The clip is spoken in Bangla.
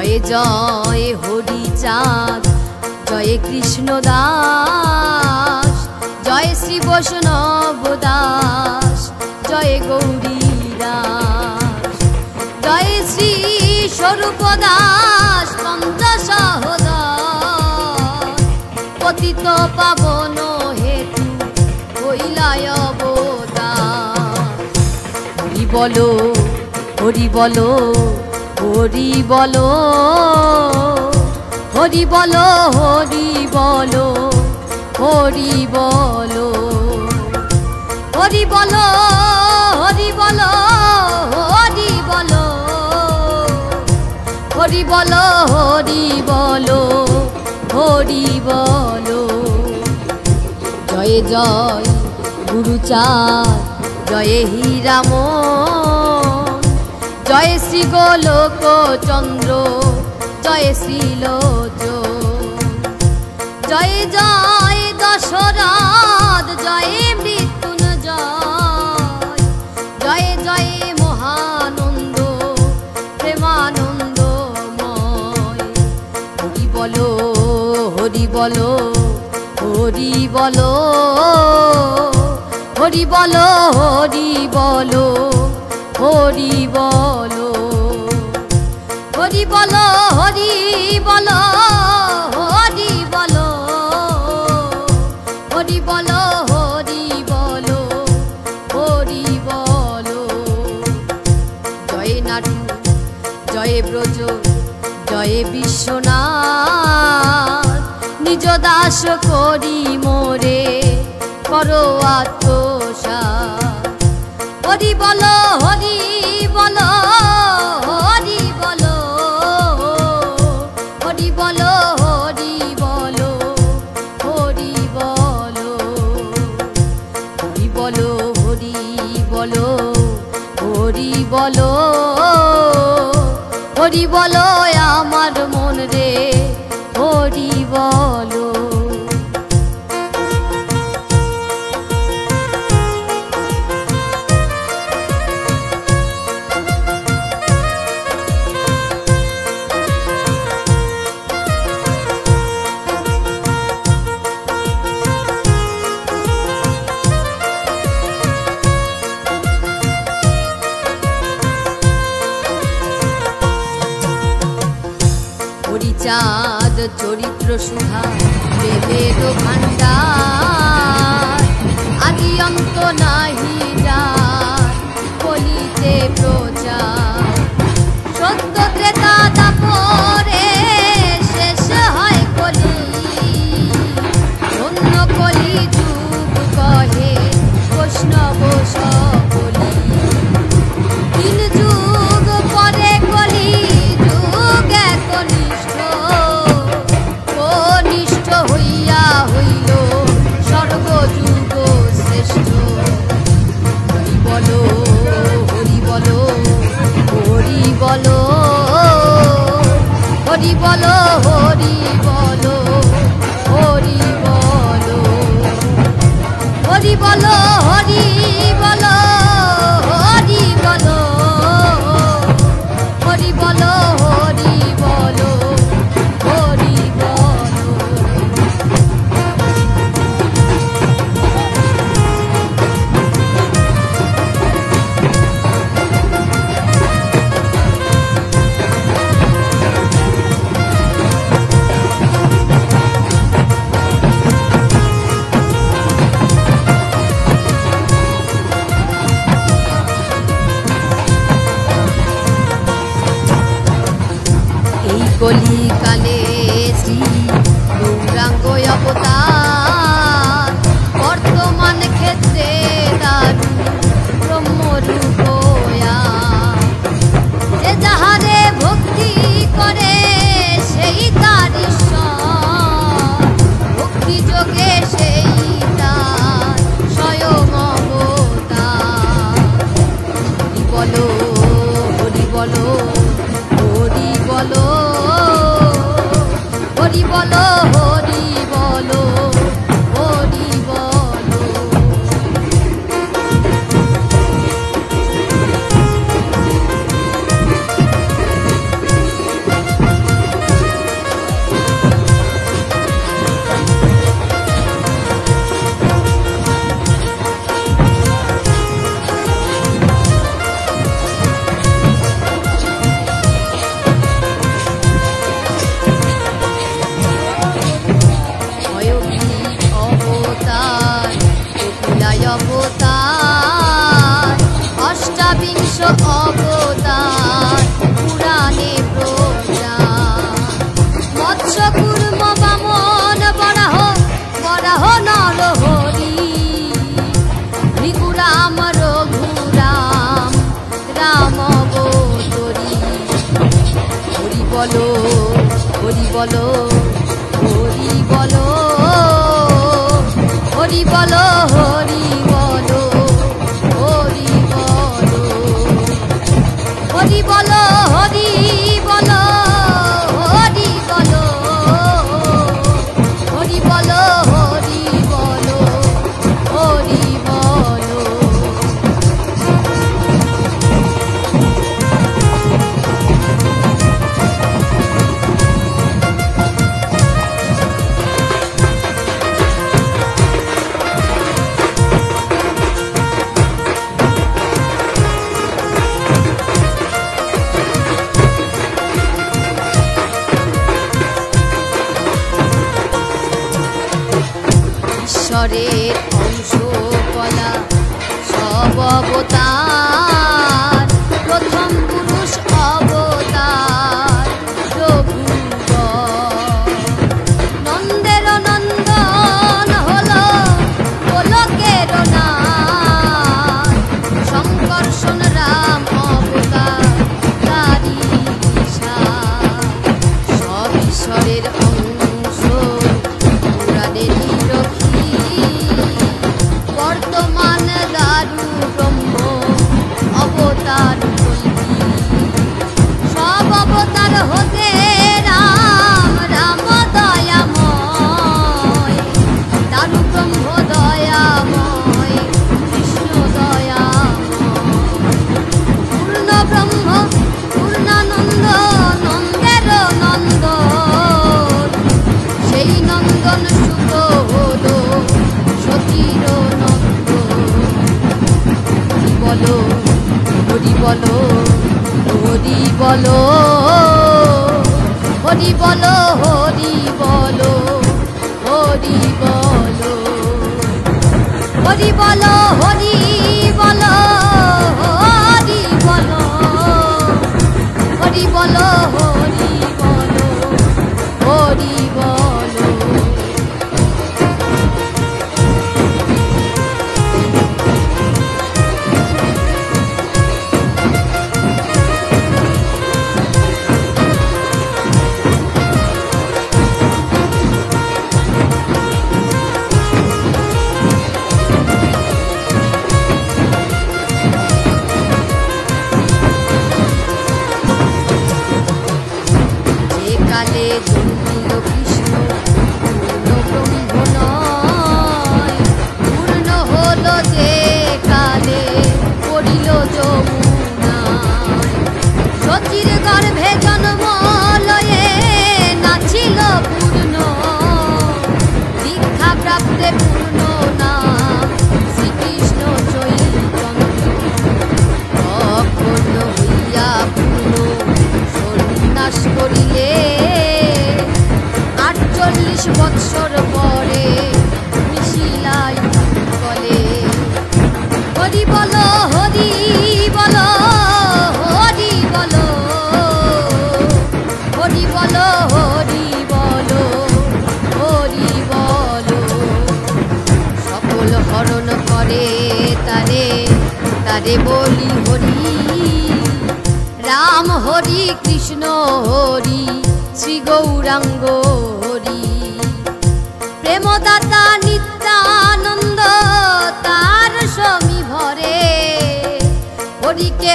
জয় জয় হরিচাঁদ, জয় কৃষ্ণ দাস, জয় শ্রী বৈষ্ণব দাস, জয় গৌরী দাস, জয় শ্রী স্বরূপ দাস পঞ্চসহোদর, পতিত পাবন হেতু হইলায় অবতার। হরি বলো হরি বলো হরি বলো, হরি বলো হরি বলো হরি বলো, হরি বলো হরি বলো হরি বলো, হরি বলো হরি বলো হরি বলো। জয় জয় গুরুচাঁদ, জয় হীরামন, জয় শ্রী গোলক চন্দ্র, জয় শ্রীলোচন, জয় জয় দশরথ, জয় মৃত্যুঞ্জয়, জয় জয় মহানন্দ প্রেমানন্দময়। হরি বলো হরি বলো হরি বলো, হরি বলো হরি বলো হরি বলো, হরি বলো হরি বলো হরি বলো, হরি বলো হরি বলো হরি বলো। জয় নাটু জয় ব্রজ, জয় বিশ্বনাথ, নিজ দাস করি মোরে করো আত্মসাৎ। হরি বলো হরি বলো হরি বলো, হরি বলো হরি বলো হরি বলো, হরি বলো হরি বলো হরি বলো, হরি বলো আমার মন রে হরি বলো। হরিচাঁদ চরিত্র সুধা প্রেমের ভাণ্ডার, আদি অন্ত নাহি যার কলিতে প্রচার। সত্য ত্রেতা দাপরে শেষ হয় কলি, ধন্য কলি যুগ কহে বৈষ্ণব সকলি। তিন যুগ পরে কলি যুগ একনিষ্ঠ, কনিষ্ঠ হইয়া হইল সর্বযুগ শ্রেষ্ঠ। হরি বলো হরি বলো হরি বলো, হরি বলো হরি বলো হরি বলো, হরি বলো হরি বলো হরি বলো, হরি বলো হরি বলো হরি বলো। কলিকালে শ্রী গৌরাঙ্গ অবতার, বর্তমান ক্ষেত্রে দারু ব্রহ্মরূপয়া। যে যাহারে ভক্তি করে সেই তার ঈশ্বর, ভক্তি যোগে সেই তার স্বয়ং অবতার। হরি বলো হরি বলো হরি বলো, হরি বলো হরি বলো হরি বলো। বলো হরি বলো হরি বলো হরি বলো হরি বলো হরি বলো হরি বলো হরি বলো হরি বলো হরি বলো হরি বলো হরি বলো। ঈশ্বরের অংশ কলা সব অবতার প্রথম পুরুষ অবতার রঘুবর নন্দের নন্দন হলো গোলকের নাথ শঙ্কর্ষণ রাম অবতার তারি সব ঈশ্বরের অংশ পুরাণেরই রক্ষী বর্তমান দারু ব্রহ্ম অবতার সব অবতার হতে রাম রাম দয়াময় দারু ব্রহ্ম দয়াময় কৃষ্ণ দয়াময় পূর্ণ ব্রহ্ম পূর্ণানন্দ নন্দের নন্দন সেই নন্দন সুত হলো সতীর নন্দন বলো হরি বলো হরি বলো হরি বলো হরি বলো হরি বলো হরি বলো হরি বলো হরি বলো হরি বলো হরি বলো হরি বলো। কালে জন্মিল কৃষ্ণ পূর্ণ ব্রহ্ম নয় পূর্ণ হলো যে কালে পড়িল যমুনায় সতীর গর্ভে জন্ম লয়ে নাছিল পূর্ণ দীক্ষা প্রাপ্তে পূর্ণ নাম শ্রীকৃষ্ণ চৈতন্য অপূর্ণ হইয়া পূর্ণ সন্ন্যাস করিলে 48 বৎসর পরে মিশিলাই বলে হরি বলো হরি বলো হরি বলো হরি বলো হরি বলো হরি বলো সকল হরণ করে তারে তারে বলি হরি রাম হরি কৃষ্ণ হরি শ্রী গৌরাঙ্গ হরি প্রেমদাতা নিত্যানন্দ তার সমী ভরে হরিকে